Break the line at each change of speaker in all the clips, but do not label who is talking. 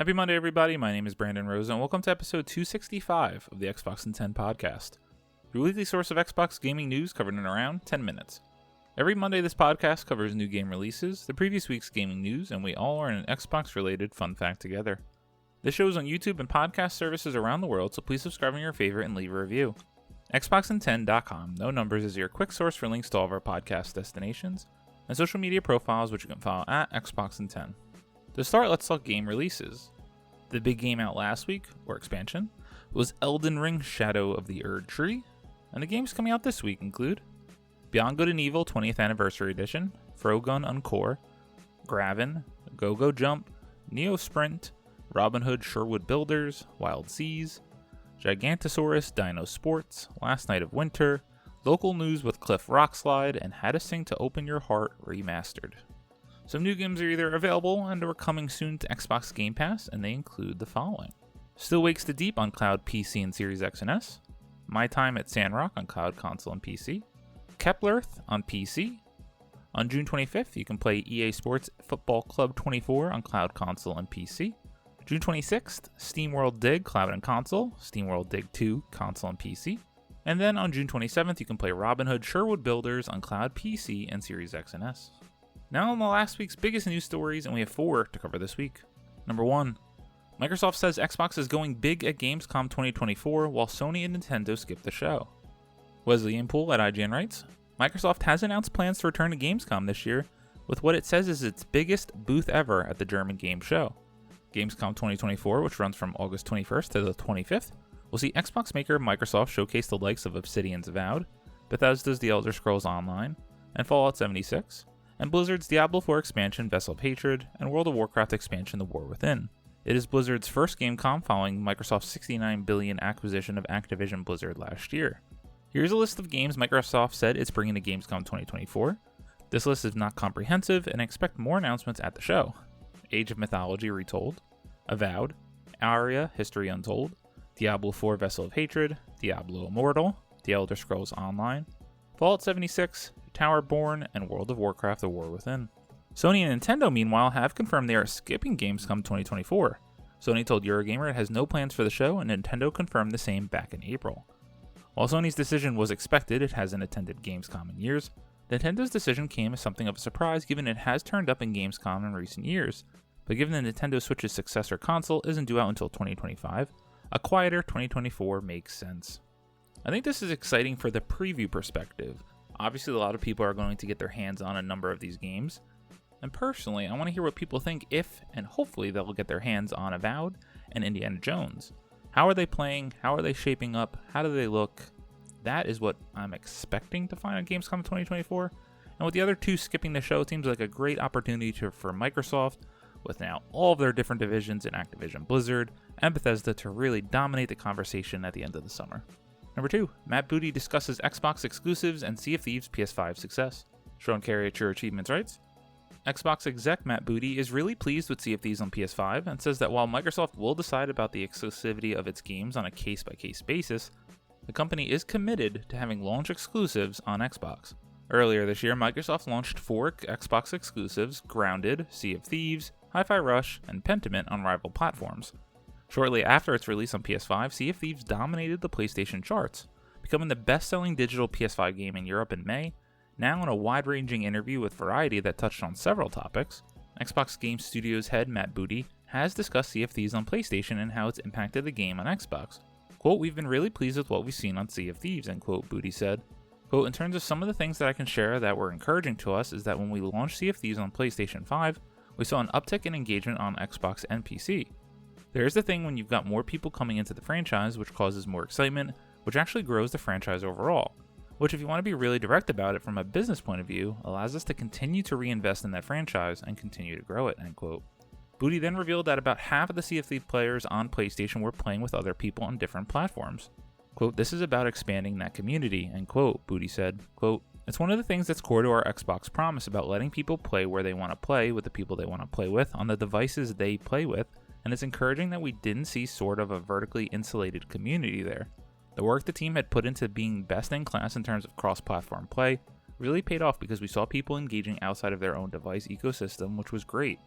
Happy Monday, everybody. My name is Brandon Rose, and welcome to episode 265 of the Xbox in 10 podcast, your weekly source of Xbox gaming news covered in around 10 minutes. Every Monday, this podcast covers new game releases, the previous week's gaming news, and we all learn an Xbox-related fun fact together. This show is on YouTube and podcast services around the world, so please subscribe on your favorite and leave a review. Xboxin10.com, no numbers, is your quick source for links to all of our podcast destinations and social media profiles, which you can follow at Xboxin10. To start, let's talk game releases. The big game out last week, or expansion, was Elden Ring Shadow of the Erd Tree, and the games coming out this week include Beyond Good and Evil 20th Anniversary Edition, Frogun Encore, Graven, Go-Go Jump, Neo Sprint, Robin Hood Sherwood Builders, Wild Seas, Gigantosaurus Dino Sports, Last Night of Winter, Local News with Cliff Rockslide, and How to Sing to Open Your Heart Remastered. Some new games are either available and are coming soon to Xbox Game Pass, and they include the following. Still Wakes the Deep on Cloud PC and Series X and S, My Time at Sandrock on Cloud Console and PC, Keplerth on PC. On June 25th, you can play EA Sports Football Club 24 on Cloud Console and PC. June 26th, SteamWorld Dig Cloud and Console, SteamWorld Dig 2 Console and PC. And then on June 27th, you can play Robin Hood Sherwood Builders on Cloud PC and Series X and S. Now on the last week's biggest news stories, and we have 4 to cover this week. Number 1. Microsoft says Xbox is going big at Gamescom 2024, while Sony and Nintendo skip the show. Wesley Impool at IGN writes, Microsoft has announced plans to return to Gamescom this year, with what it says is its biggest booth ever at the German game show. Gamescom 2024, which runs from August 21st to the 25th, will see Xbox maker Microsoft showcase the likes of Obsidian's Avowed, Bethesda's The Elder Scrolls Online, and Fallout 76, and Blizzard's Diablo 4 expansion Vessel of Hatred, and World of Warcraft expansion The War Within. It is Blizzard's first Gamescom following Microsoft's $69 billion acquisition of Activision Blizzard last year. Here's a list of games Microsoft said it's bringing to Gamescom 2024. This list is not comprehensive, and I expect more announcements at the show. Age of Mythology Retold, Avowed, Aria History Untold, Diablo 4 Vessel of Hatred, Diablo Immortal, The Elder Scrolls Online, Fallout 76, Towerborn, and World of Warcraft The War Within. Sony and Nintendo, meanwhile, have confirmed they are skipping Gamescom 2024. Sony told Eurogamer it has no plans for the show, and Nintendo confirmed the same back in April. While Sony's decision was expected, it hasn't attended Gamescom in years. Nintendo's decision came as something of a surprise given it has turned up in Gamescom in recent years, but given the Nintendo Switch's successor console isn't due out until 2025, a quieter 2024 makes sense. I think this is exciting for the preview perspective. Obviously, a lot of people are going to get their hands on a number of these games, and personally, I want to hear what people think if, and hopefully they'll get their hands on Avowed and Indiana Jones. How are they playing? How are they shaping up? How do they look? That is what I'm expecting to find on Gamescom 2024, and with the other 2 skipping the show, it seems like a great opportunity for Microsoft, with now all of their different divisions in Activision Blizzard and Bethesda, to really dominate the conversation at the end of the summer. Number 2, Matt Booty discusses Xbox exclusives and Sea of Thieves PS5 success. Sean Carey at True Achievements writes, Xbox exec Matt Booty is really pleased with Sea of Thieves on PS5 and says that while Microsoft will decide about the exclusivity of its games on a case-by-case basis, the company is committed to having launch exclusives on Xbox. Earlier this year, Microsoft launched 4 Xbox exclusives, Grounded, Sea of Thieves, Hi-Fi Rush, and Pentiment on rival platforms. Shortly after its release on PS5, Sea of Thieves dominated the PlayStation charts, becoming the best-selling digital PS5 game in Europe in May. Now in a wide-ranging interview with Variety that touched on several topics, Xbox Game Studios head Matt Booty has discussed Sea of Thieves on PlayStation and how it's impacted the game on Xbox. Quote, we've been really pleased with what we've seen on Sea of Thieves, end quote, Booty said. Quote, in terms of some of the things that I can share that were encouraging to us is that when we launched Sea of Thieves on PlayStation 5, we saw an uptick in engagement on Xbox and PC. There's the thing when you've got more people coming into the franchise, which causes more excitement, which actually grows the franchise overall. Which, if you want to be really direct about it from a business point of view, allows us to continue to reinvest in that franchise and continue to grow it, end quote. Booty then revealed that about half of the Sea of Thieves players on PlayStation were playing with other people on different platforms. Quote, this is about expanding that community, end quote, Booty said. Quote, it's one of the things that's core to our Xbox promise about letting people play where they want to play with the people they want to play with on the devices they play with, and it's encouraging that we didn't see sort of a vertically insulated community there. The work the team had put into being best in class in terms of cross-platform play really paid off because we saw people engaging outside of their own device ecosystem, which was great.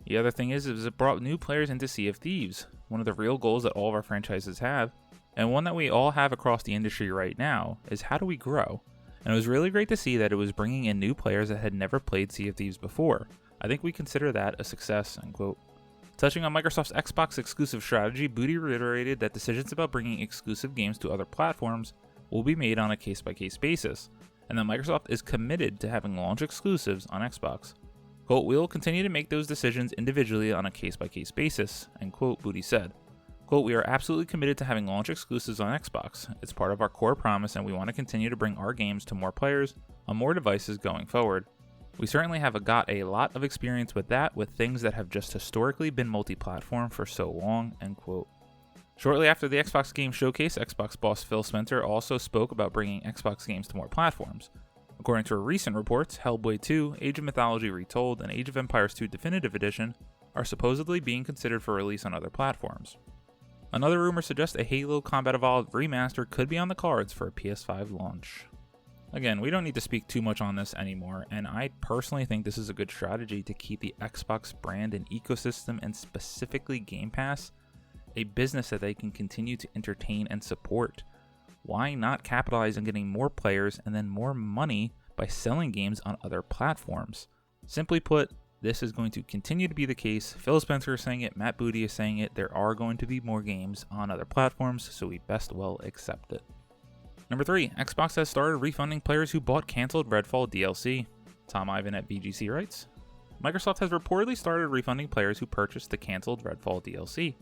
The other thing is it brought new players into Sea of Thieves, one of the real goals that all of our franchises have, and one that we all have across the industry right now, is how do we grow? And it was really great to see that it was bringing in new players that had never played Sea of Thieves before. I think we consider that a success, end quote. Touching on Microsoft's Xbox exclusive strategy, Booty reiterated that decisions about bringing exclusive games to other platforms will be made on a case-by-case basis, and that Microsoft is committed to having launch exclusives on Xbox. Quote, we will continue to make those decisions individually on a case-by-case basis, end quote, Booty said. Quote, we are absolutely committed to having launch exclusives on Xbox. It's part of our core promise and we want to continue to bring our games to more players on more devices going forward. We certainly have got a lot of experience with that with things that have just historically been multi-platform for so long, end quote. Shortly after the Xbox Game Showcase, Xbox boss Phil Spencer also spoke about bringing Xbox games to more platforms. According to recent reports, Hellblade 2, Age of Mythology Retold, and Age of Empires 2 Definitive Edition are supposedly being considered for release on other platforms. Another rumor suggests a Halo Combat Evolved remaster could be on the cards for a PS5 launch. Again, we don't need to speak too much on this anymore, and I personally think this is a good strategy to keep the Xbox brand and ecosystem, and specifically Game Pass, a business that they can continue to entertain and support. Why not capitalize on getting more players and then more money by selling games on other platforms? Simply put, this is going to continue to be the case. Phil Spencer is saying it, Matt Booty is saying it. There are going to be more games on other platforms, so we best well accept it. Number 3, Xbox has started refunding players who bought canceled Redfall DLC. Tom Ivan at VGC writes, Microsoft has reportedly started refunding players who purchased the canceled Redfall DLC.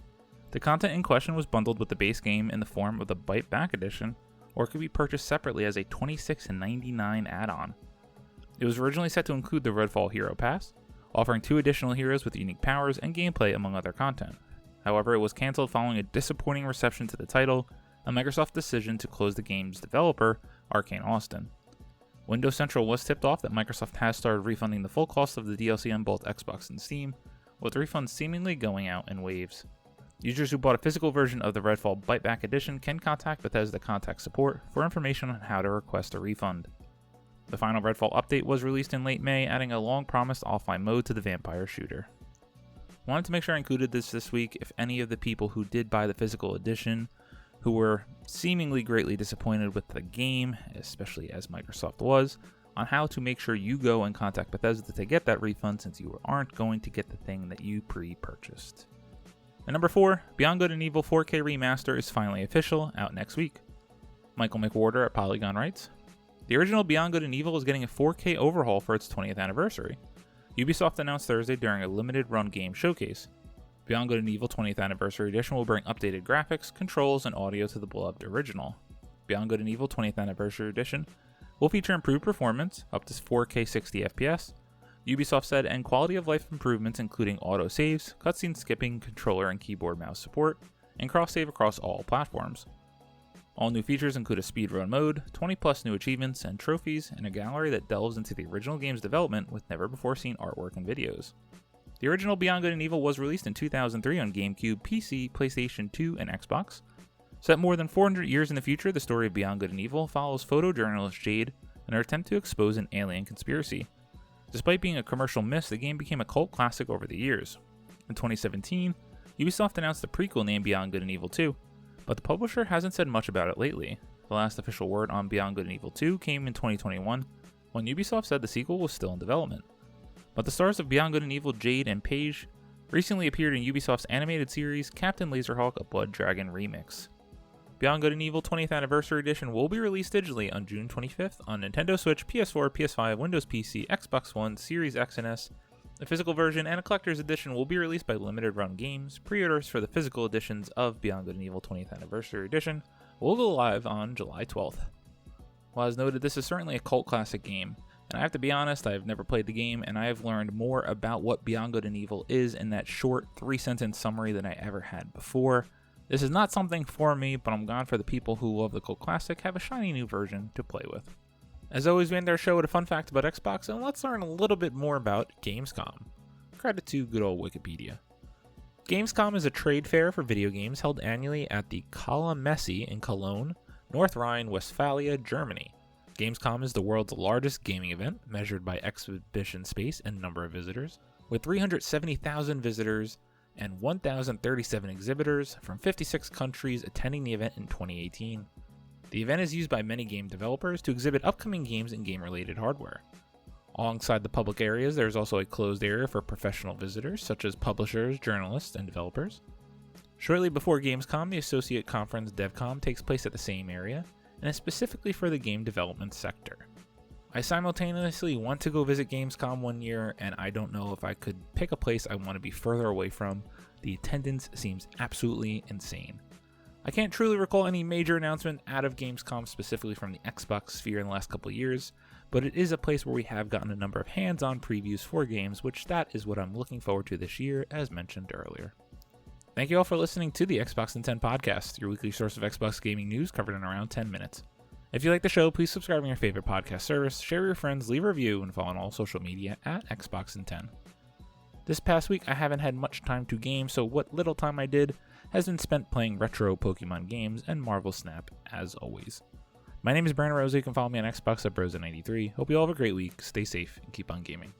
The content in question was bundled with the base game in the form of the Bite Back Edition, or could be purchased separately as a $26.99 add-on. It was originally set to include the Redfall Hero Pass, offering 2 additional heroes with unique powers and gameplay among other content. However, it was cancelled following a disappointing reception to the title and Microsoft's decision to close the game's developer, Arcane Austin. Windows Central was tipped off that Microsoft has started refunding the full cost of the DLC on both Xbox and Steam, with refunds seemingly going out in waves. Users who bought a physical version of the Redfall Bite Back Edition can contact Bethesda Contact Support for information on how to request a refund. The final Redfall update was released in late May, adding a long-promised offline mode to the vampire shooter. Wanted to make sure I included this week if any of the people who did buy the physical edition, who were seemingly greatly disappointed with the game, especially as Microsoft was, on how to make sure you go and contact Bethesda to get that refund since you aren't going to get the thing that you pre-purchased. And number 4, Beyond Good and Evil 4K Remaster is finally official, out next week. Michael McWhorter at Polygon writes, the original Beyond Good and Evil is getting a 4K overhaul for its 20th anniversary. Ubisoft announced Thursday during a limited run game showcase. Beyond Good and Evil 20th Anniversary Edition will bring updated graphics, controls, and audio to the beloved original. Beyond Good and Evil 20th Anniversary Edition will feature improved performance, up to 4K 60 FPS, Ubisoft said, and quality of life improvements including auto saves, cutscene skipping, controller and keyboard mouse support, and cross-save across all platforms. All new features include a speedrun mode, 20 plus new achievements and trophies, and a gallery that delves into the original game's development with never-before-seen artwork and videos. The original Beyond Good and Evil was released in 2003 on GameCube, PC, PlayStation 2, and Xbox. Set more than 400 years in the future, the story of Beyond Good and Evil follows photojournalist Jade in her attempt to expose an alien conspiracy. Despite being a commercial miss, the game became a cult classic over the years. In 2017, Ubisoft announced the prequel named Beyond Good and Evil 2, but the publisher hasn't said much about it lately. The last official word on Beyond Good and Evil 2 came in 2021, when Ubisoft said the sequel was still in development. But the stars of Beyond Good and Evil, Jade and Paige, recently appeared in Ubisoft's animated series Captain Laserhawk: A Blood Dragon Remix. Beyond Good and Evil 20th Anniversary Edition will be released digitally on June 25th on Nintendo Switch, PS4, PS5, Windows PC, Xbox One, Series X and S. The physical version and a collector's edition will be released by Limited Run Games. Pre-orders for the physical editions of Beyond Good and Evil 20th Anniversary Edition will go live on July 12th. While as noted, this is certainly a cult classic game, and I have to be honest, I have never played the game, and I have learned more about what Beyond Good and Evil is in that short 3-sentence summary than I ever had before. This is not something for me, but I'm glad for the people who love the cult classic have a shiny new version to play with. As always, we end our show with a fun fact about Xbox, and let's learn a little bit more about Gamescom. Credit to good old Wikipedia. Gamescom is a trade fair for video games held annually at the Kala Messe in Cologne, North Rhine-Westphalia, Germany. Gamescom is the world's largest gaming event, measured by exhibition space and number of visitors, with 370,000 visitors and 1,037 exhibitors from 56 countries attending the event in 2018. The event is used by many game developers to exhibit upcoming games and game-related hardware. Alongside the public areas, there is also a closed area for professional visitors, such as publishers, journalists, and developers. Shortly before Gamescom, the associate conference DevCom takes place at the same area, and is specifically for the game development sector. I simultaneously want to go visit Gamescom one year, and I don't know if I could pick a place I want to be further away from. The attendance seems absolutely insane. I can't truly recall any major announcement out of Gamescom specifically from the Xbox sphere in the last couple of years, but it is a place where we have gotten a number of hands-on previews for games, which that is what I'm looking forward to this year, as mentioned earlier. Thank you all for listening to the Xbox in 10 podcast, your weekly source of Xbox gaming news covered in around 10 minutes. If you like the show, please subscribe on your favorite podcast service, share with your friends, leave a review, and follow on all social media at Xbox in 10. This past week, I haven't had much time to game, so what little time I did has been spent playing retro Pokemon games and Marvel Snap, as always. My name is Brandon Rosa. You can follow me on Xbox at Brosa93. Hope you all have a great week, stay safe, and keep on gaming.